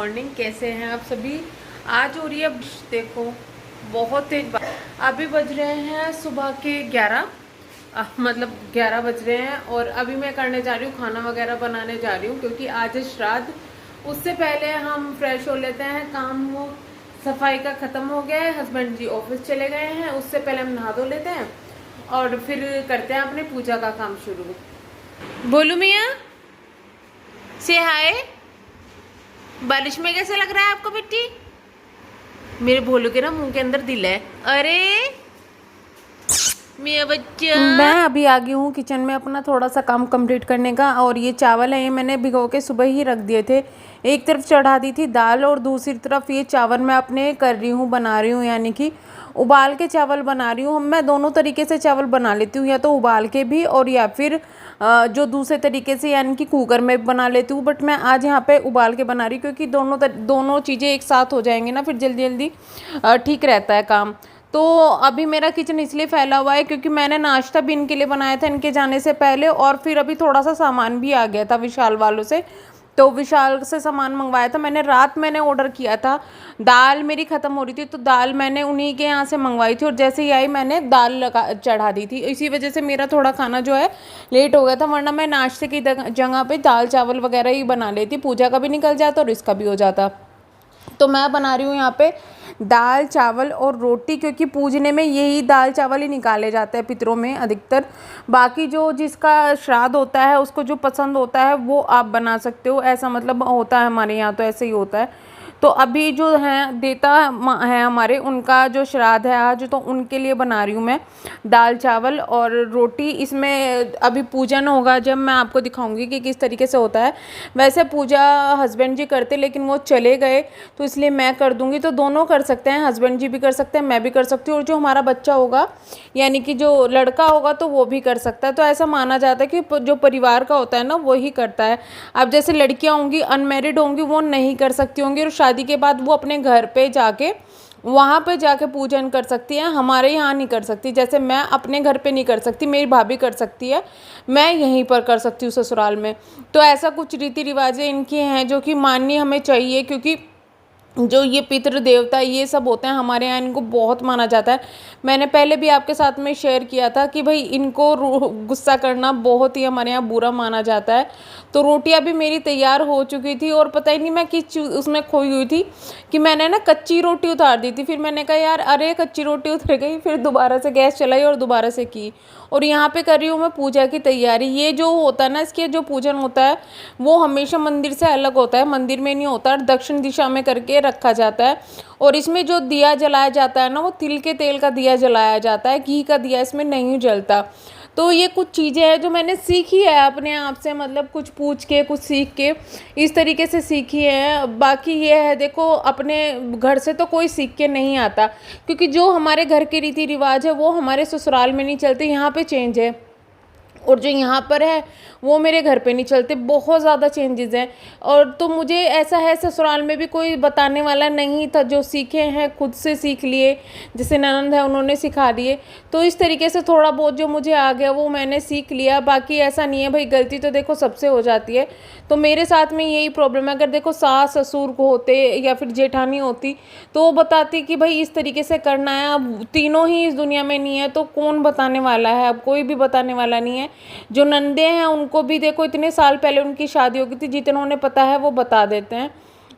Morning. कैसे हैं आप सभी। आज हो रही है, देखो बहुत तेज अभी बज रहे हैं सुबह के 11, मतलब 11 बज रहे हैं। और अभी मैं करने जा रही हूँ, खाना वगैरह बनाने जा रही हूँ क्योंकि आज है श्राद्ध। उससे पहले हम फ्रेश हो लेते हैं, काम वो सफाई का ख़त्म हो गया है, हस्बैंड जी ऑफिस चले गए हैं। उससे पहले हम नहा धो लेते हैं और फिर करते हैं अपने पूजा का काम शुरू। बोलू मियाँ, से हाय। बारिश में कैसे लग रहा है आपको बेटी। मेरे भोलू के ना मुंह के अंदर दिल है। अरे मेरा बच्चा, मैं अभी आ गई हूँ किचन में अपना थोड़ा सा काम कंप्लीट करने का। और ये चावल है, ये मैंने भिगो के सुबह ही रख दिए थे। एक तरफ चढ़ा दी थी दाल और दूसरी तरफ ये चावल मैं अपने कर रही हूँ, बना रही हूँ, यानी कि उबाल के चावल बना रही हूँ। मैं दोनों तरीके से चावल बना लेती हूँ, या तो उबाल के भी और या फिर जो दूसरे तरीके से यानी कि कुकर में बना लेती हूँ। बट मैं आज यहाँ पे उबाल के बना रही हूँ क्योंकि दोनों चीज़ें एक साथ हो जाएंगे ना, फिर जल्दी जल्दी ठीक रहता है काम। तो अभी मेरा किचन इसलिए फैला हुआ है क्योंकि मैंने नाश्ता भी इनके लिए बनाया था इनके जाने से पहले, और फिर अभी थोड़ा सा सामान भी आ गया था विशाल वालों से। तो विशाल से सामान मंगवाया था मैंने, रात मैंने ऑर्डर किया था। दाल मेरी ख़त्म हो रही थी तो दाल मैंने उन्हीं के यहाँ से मंगवाई थी, और जैसे ही आई मैंने दाल लगा चढ़ा दी थी। इसी वजह से मेरा थोड़ा खाना जो है लेट हो गया था, वरना मैं नाश्ते की जगह पे दाल चावल वगैरह ही बना लेती। पूजा का भी निकल जाता और इसका भी हो जाता। तो मैं बना रही हूँ यहाँ पे दाल चावल और रोटी, क्योंकि पूजने में यही दाल चावल ही निकाले जाते हैं पितरों में अधिकतर। बाकी जो जिसका श्राद्ध होता है उसको जो पसंद होता है वो आप बना सकते हो, ऐसा मतलब होता है हमारे यहाँ, तो ऐसे ही होता है। तो अभी जो हैं देता है हमारे, उनका जो श्राद्ध है आज, तो उनके लिए बना रही हूँ मैं दाल चावल और रोटी। इसमें अभी पूजन होगा जब मैं आपको दिखाऊंगी कि किस तरीके से होता है। वैसे पूजा हस्बैंड जी करते लेकिन वो चले गए, तो इसलिए मैं कर दूंगी। तो दोनों कर सकते हैं, हस्बैंड जी भी कर सकते हैं, मैं भी कर सकती हूँ, और जो हमारा बच्चा होगा यानी कि जो लड़का होगा तो वो भी कर सकता है। तो ऐसा माना जाता है कि जो परिवार का होता है ना वो ही करता है। अब जैसे लड़कियां होंगी अनमेरिड होंगी वो नहीं कर सकती होंगी, और शादी के बाद वो अपने घर पे जाके वहाँ पे जाके पूजन कर सकती है, हमारे यहाँ नहीं कर सकती। जैसे मैं अपने घर पे नहीं कर सकती, मेरी भाभी कर सकती है, मैं यहीं पर कर सकती हूँ ससुराल में। तो ऐसा कुछ रीति रिवाजें इनकी हैं जो कि माननी हमें चाहिए, क्योंकि जो ये पितृ देवता ये सब होते हैं हमारे यहाँ, इनको बहुत माना जाता है। मैंने पहले भी आपके साथ में शेयर किया था कि भाई इनको गुस्सा करना बहुत ही हमारे यहाँ बुरा माना जाता है। तो रोटियां भी मेरी तैयार हो चुकी थी, और पता ही नहीं मैं किस उसमें खोई हुई थी कि मैंने ना कच्ची रोटी उतार दी थी। फिर मैंने कहा यार अरे कच्ची रोटी उतर गई, फिर दोबारा से गैस चलाई और दोबारा से की। और यहाँ पे कर रही हूँ मैं पूजा की तैयारी। ये जो होता है ना, इसके जो पूजन होता है वो हमेशा मंदिर से अलग होता है, मंदिर में नहीं होता, दक्षिण दिशा में करके रखा जाता है। और इसमें जो दिया जलाया जाता है ना वो तिल के तेल का दिया जलाया जाता है, घी का दिया इसमें नहीं जलता। तो ये कुछ चीज़ें हैं जो मैंने सीखी है अपने आप से, मतलब कुछ पूछ के कुछ सीख के इस तरीके से सीखी है। बाकी ये है देखो, अपने घर से तो कोई सीख के नहीं आता, क्योंकि जो हमारे घर के रीति रिवाज है वो हमारे ससुराल में नहीं चलते, यहाँ पे चेंज है। और जो यहाँ पर है वो मेरे घर पे नहीं चलते, बहुत ज़्यादा चेंजेस हैं। और तो मुझे ऐसा है ससुराल में भी कोई बताने वाला नहीं था, जो सीखे हैं खुद से सीख लिए, जैसे ननंद है उन्होंने सिखा दिए। तो इस तरीके से थोड़ा बहुत जो मुझे आ गया वो मैंने सीख लिया। बाकी ऐसा नहीं है भाई, गलती तो देखो सबसे हो जाती है। तो मेरे साथ में यही प्रॉब्लम है। अगर देखो सास ससुर को होते या फिर जेठानी होती तो वो बताती कि भाई इस तरीके से करना है। अब तीनों ही इस दुनिया में नहीं है तो कौन बताने वाला है, अब कोई भी बताने वाला नहीं है। जो नंदे हैं उनको भी देखो इतने साल पहले उनकी शादी हो गई थी, जितना उन्हें पता है वो बता देते हैं।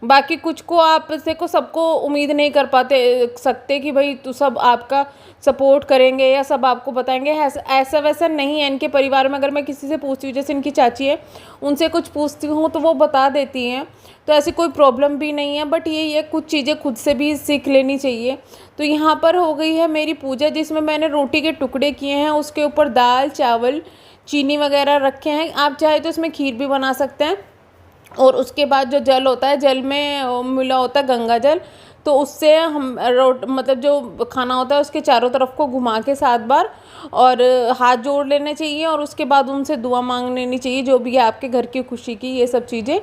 बाकी कुछ को आप देखो सबको उम्मीद नहीं कर पाते सकते कि भाई तो सब आपका सपोर्ट करेंगे या सब आपको बताएंगे, ऐसा वैसा नहीं है इनके परिवार में। अगर मैं किसी से पूछती हूँ, जैसे इनकी चाची है, उनसे कुछ पूछती हूँ तो वो बता देती हैं, तो ऐसी कोई प्रॉब्लम भी नहीं है। बट ये कुछ चीज़ें खुद से भी सीख लेनी चाहिए। तो यहाँ पर हो गई है मेरी पूजा, जिसमें मैंने रोटी के टुकड़े किए हैं, उसके ऊपर दाल चावल चीनी वगैरह रखे हैं। आप चाहे तो इसमें खीर भी बना सकते हैं। और उसके बाद जो जल होता है, जल में मिला होता है गंगा जल, तो उससे हम मतलब जो खाना होता है उसके चारों तरफ को घुमा के 7 बार और हाथ जोड़ लेने चाहिए और उसके बाद उनसे दुआ मांग लेनी चाहिए, जो भी है आपके घर की खुशी की, ये सब चीज़ें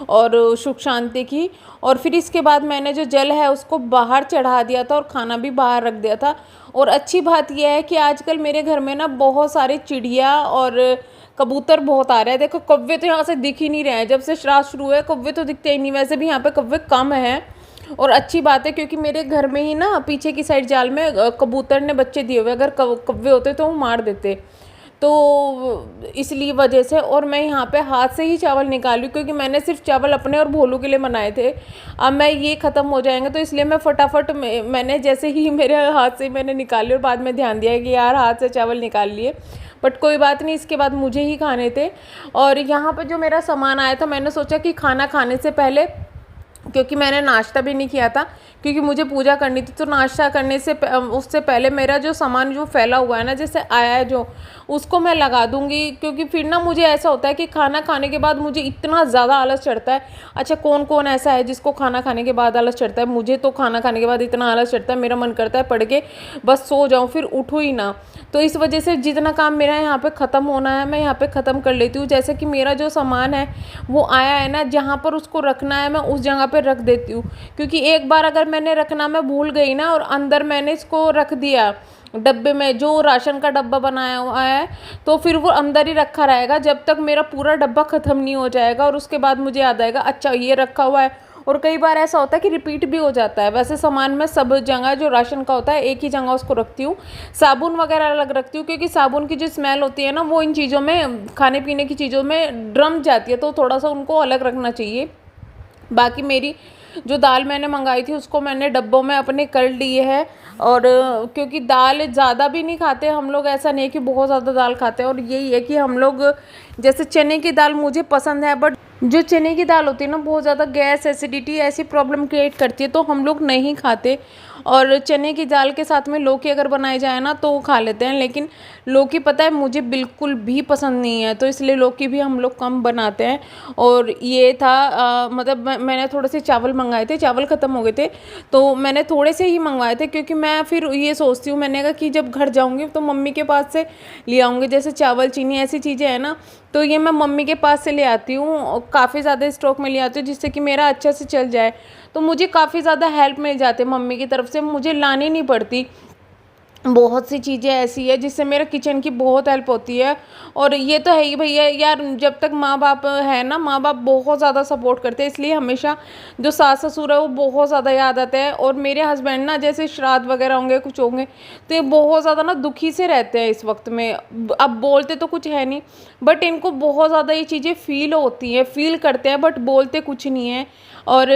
और सुख शांति की। और फिर इसके बाद मैंने जो जल है उसको बाहर चढ़ा दिया था और खाना भी बाहर रख दिया था। और अच्छी बात यह है कि आजकल मेरे घर में ना बहुत सारे चिड़िया और कबूतर बहुत आ रहे हैं। देखो कौवे तो यहाँ से दिख ही नहीं रहे हैं, जब से श्राद्ध शुरू है कौवे तो दिखते ही नहीं। वैसे भी यहाँ पे कौवे कम हैं और अच्छी बात है, क्योंकि मेरे घर में ही ना पीछे की साइड जाल में कबूतर ने बच्चे दिए हुए, अगर कौवे होते तो वो मार देते, तो इसलिए वजह से। और मैं यहाँ पे हाथ से ही चावल निकाली क्योंकि मैंने सिर्फ चावल अपने और भोलू के लिए बनाए थे। अब मैं ये ख़त्म हो जाएंगे तो इसलिए मैं फटाफट मैंने जैसे ही मेरे हाथ से मैंने निकाली और बाद में ध्यान दिया कि यार हाथ से चावल निकाल लिए, बट कोई बात नहीं, इसके बाद मुझे ही खाने थे। और यहाँ पर जो मेरा सामान आया था मैंने सोचा कि खाना खाने से पहले, क्योंकि मैंने नाश्ता भी नहीं किया था क्योंकि मुझे पूजा करनी थी, तो नाश्ता करने से उससे पहले मेरा जो सामान जो फैला हुआ है ना, जैसे आया है जो, उसको मैं लगा दूंगी। क्योंकि फिर ना मुझे ऐसा होता है कि खाना खाने के बाद मुझे इतना ज़्यादा आलस चढ़ता है। अच्छा कौन कौन ऐसा है जिसको खाना खाने के बाद आलस चढ़ता है? मुझे तो खाना खाने के बाद इतना आलस चढ़ता है, मेरा मन करता है पढ़ के बस सो जाऊँ, फिर उठूँ ही ना। तो इस वजह से जितना काम मेरा यहाँ पे ख़त्म होना है मैं यहाँ पे ख़त्म कर लेती हूँ। जैसे कि मेरा जो सामान है वो आया है ना, जहाँ पर उसको रखना है मैं उस जगह पर रख देती हूँ। क्योंकि एक बार अगर मैंने रखना मैं भूल गई ना और अंदर मैंने इसको रख दिया डब्बे में, जो राशन का डब्बा बनाया हुआ है, तो फिर वो अंदर ही रखा रहेगा जब तक मेरा पूरा डब्बा ख़त्म नहीं हो जाएगा। और उसके बाद मुझे याद आएगा अच्छा ये रखा हुआ है। और कई बार ऐसा होता है कि रिपीट भी हो जाता है। वैसे सामान में सब जगह जो राशन का होता है एक ही जगह उसको रखती हूँ। साबुन वगैरह अलग रखती हूँ क्योंकि साबुन की जो स्मेल होती है ना वो इन चीज़ों में, खाने पीने की चीज़ों में ड्रम जाती है, तो थोड़ा सा उनको अलग रखना चाहिए। बाकी मेरी जो दाल मैंने मंगाई थी उसको मैंने डब्बों में अपने कर लिए है। और क्योंकि दाल ज़्यादा भी नहीं खाते हम लोग, ऐसा नहीं है कि बहुत ज़्यादा दाल खाते हैं। और यही है कि हम लोग, जैसे चने की दाल मुझे पसंद है, बट जो चने की दाल होती है ना बहुत ज़्यादा गैस एसिडिटी ऐसी प्रॉब्लम क्रिएट करती है, तो हम लोग नहीं खाते। और चने की दाल के साथ में लौकी अगर बनाई जाए ना तो खा लेते हैं, लेकिन लौकी पता है मुझे बिल्कुल भी पसंद नहीं है, तो इसलिए लौकी भी हम लोग कम बनाते हैं। और ये था मतलब मैंने थोड़े से चावल मंगाए थे, चावल ख़त्म हो गए थे तो मैंने थोड़े से ही मंगवाए थे। क्योंकि मैं फिर ये सोचती हूँ, मैंने कहा कि जब घर जाऊँगी तो मम्मी के पास से ले आऊँगी, जैसे चावल चीनी ऐसी चीज़ें हैं ना, तो ये मैं मम्मी के पास से ले आती हूँ, काफ़ी ज़्यादा स्टॉक में ले आती हूँ जिससे कि मेरा अच्छे से चल जाए। तो मुझे काफ़ी ज़्यादा हेल्प मिल जाती है मम्मी की तरफ से, मुझे लानी नहीं पड़ती। बहुत सी चीज़ें ऐसी है जिससे मेरे किचन की बहुत हेल्प होती है। और ये तो है ही भैया यार, जब तक माँ बाप है ना, माँ बाप बहुत ज़्यादा सपोर्ट करते हैं, इसलिए हमेशा जो सास ससुर है वो बहुत ज़्यादा याद आते हैं। और मेरे हस्बैंड ना जैसे श्राद्ध वगैरह होंगे कुछ होंगे तो ये बहुत ज़्यादा ना दुखी से रहते हैं इस वक्त में। अब बोलते तो कुछ है नहीं, बट इनको बहुत ज़्यादा ये चीज़ें फील होती हैं, फील करते हैं, बट बोलते कुछ नहीं है। और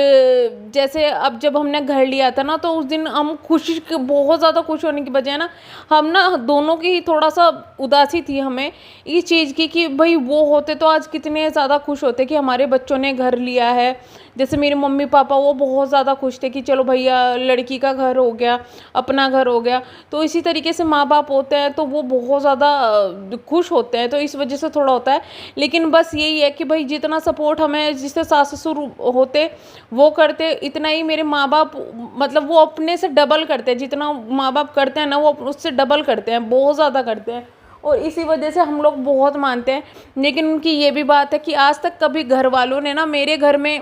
जैसे अब जब हमने घर लिया था ना तो उस दिन हम खुशी, बहुत ज़्यादा खुश होने की बजाय ना हम ना दोनों की ही थोड़ा सा उदासी थी हमें इस चीज़ की कि भाई वो होते तो आज कितने ज़्यादा खुश होते कि हमारे बच्चों ने घर लिया है। जैसे मेरे मम्मी पापा वो बहुत ज़्यादा खुश थे कि चलो भैया लड़की का घर हो गया, अपना घर हो गया। तो इसी तरीके से माँ बाप होते हैं तो वो बहुत ज़्यादा खुश होते हैं, तो इस वजह से थोड़ा होता है। लेकिन बस यही है कि भाई जितना सपोर्ट हमें जिससे सास ससुर होते वो करते, इतना ही मेरे माँ बाप, मतलब वो अपने से डबल करते हैं, जितना माँ बाप करते हैं ना वो उससे डबल करते हैं, बहुत ज़्यादा करते हैं। और इसी वजह से हम लोग बहुत मानते हैं। लेकिन उनकी ये भी बात है कि आज तक कभी घर वालों ने ना मेरे घर में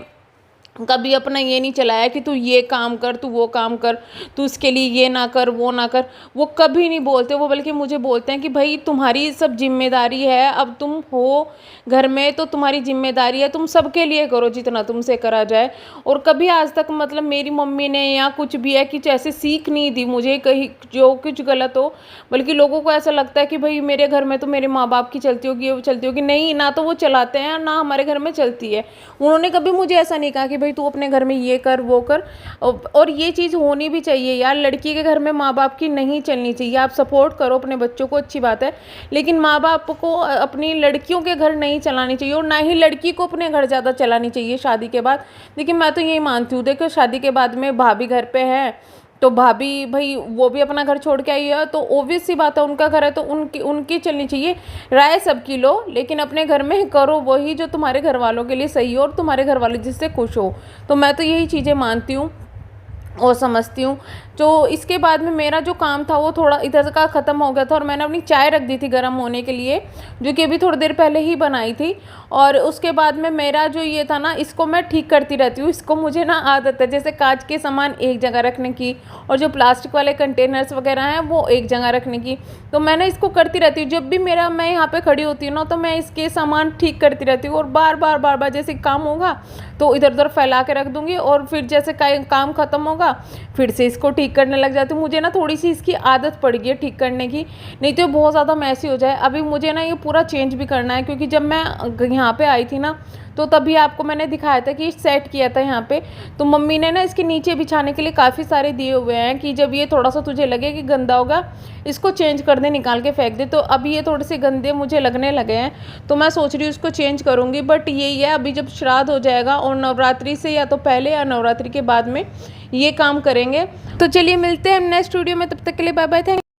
कभी अपना ये नहीं चलाया कि तू ये काम कर, तू वो काम कर, तू इसके लिए ये ना कर वो ना कर, वो कभी नहीं बोलते। वो बल्कि मुझे बोलते हैं कि भाई तुम्हारी सब जिम्मेदारी है, अब तुम हो घर में तो तुम्हारी जिम्मेदारी है, तुम सबके लिए करो जितना तुमसे करा जाए। और कभी आज तक मतलब मेरी मम्मी ने या कुछ भी है कि ऐसे सीख नहीं दी मुझे कहीं जो कुछ गलत हो। बल्कि लोगों को ऐसा लगता है कि भाई मेरे घर में तो मेरे माँ बाप की चलती होगी, वो चलती होगी, नहीं, ना तो वो चलाते हैं ना हमारे घर में चलती है। उन्होंने कभी मुझे ऐसा नहीं कहा कि भाई तू अपने घर में ये कर वो कर। और ये चीज़ होनी भी चाहिए यार, लड़की के घर में माँ बाप की नहीं चलनी चाहिए। आप सपोर्ट करो अपने बच्चों को, अच्छी बात है, लेकिन माँ बाप को अपनी लड़कियों के घर नहीं चलानी चाहिए, और ना ही लड़की को अपने घर ज़्यादा चलानी चाहिए शादी के बाद। लेकिन मैं तो यही मानती हूँ, देखो शादी के बाद में भाभी घर पे है तो भाभी भाई वो भी अपना घर छोड़ के आई है, तो ओब्वियस सी बात है उनका घर है तो उनकी उनकी चलनी चाहिए। राय सबकी लो, लेकिन अपने घर में करो वही जो तुम्हारे घर वालों के लिए सही हो और तुम्हारे घर वाले जिससे खुश हो। तो मैं तो यही चीज़ें मानती हूँ। और समझती हूँ। तो इसके बाद में मेरा जो काम था वो थोड़ा इधर का ख़त्म हो गया था और मैंने अपनी चाय रख दी थी गर्म होने के लिए, जो कि अभी थोड़ी देर पहले ही बनाई थी। और उसके बाद में मेरा जो ये था ना, इसको मैं ठीक करती रहती हूँ। इसको मुझे ना आदत है जैसे कांच के सामान एक जगह रखने की और जो प्लास्टिक वाले कंटेनर्स वगैरह हैं वो एक जगह रखने की। तो मैं ना इसको करती रहती हूँ। जब भी मैं यहाँ पे खड़ी होती हूँ ना, तो मैं इसके सामान ठीक करती रहती हूँ और बार बार जैसे काम होगा तो इधर उधर फैला के रख दूँगी और फिर जैसे काम ख़त्म होगा फिर से इसको ठीक करने लग जाती हूँ। मुझे ना थोड़ी सी इसकी आदत पड़ गई है ठीक करने की, नहीं तो बहुत ज़्यादा मैसी हो जाए। अभी मुझे ना ये पूरा चेंज भी करना है, क्योंकि जब मैं यहाँ पे आई थी ना तो तभी आपको मैंने दिखाया था कि सेट किया था यहाँ पे। तो मम्मी ने ना इसके नीचे बिछाने के लिए काफ़ी सारे दिए हुए हैं कि जब ये थोड़ा सा तुझे लगे कि गंदा होगा इसको चेंज कर दे, निकाल के फेंक दे। तो अभी ये थोड़े से गंदे मुझे लगने लगे हैं, तो मैं सोच रही हूँ इसको चेंज करूँगी। बट यही है, अभी जब श्राद्ध हो जाएगा और नवरात्रि से या तो पहले या नवरात्रि के बाद में ये काम करेंगे। तो चलिए मिलते हैं नेक्स्ट वीडियो में, तब तक के लिए बाय बाय, थैंक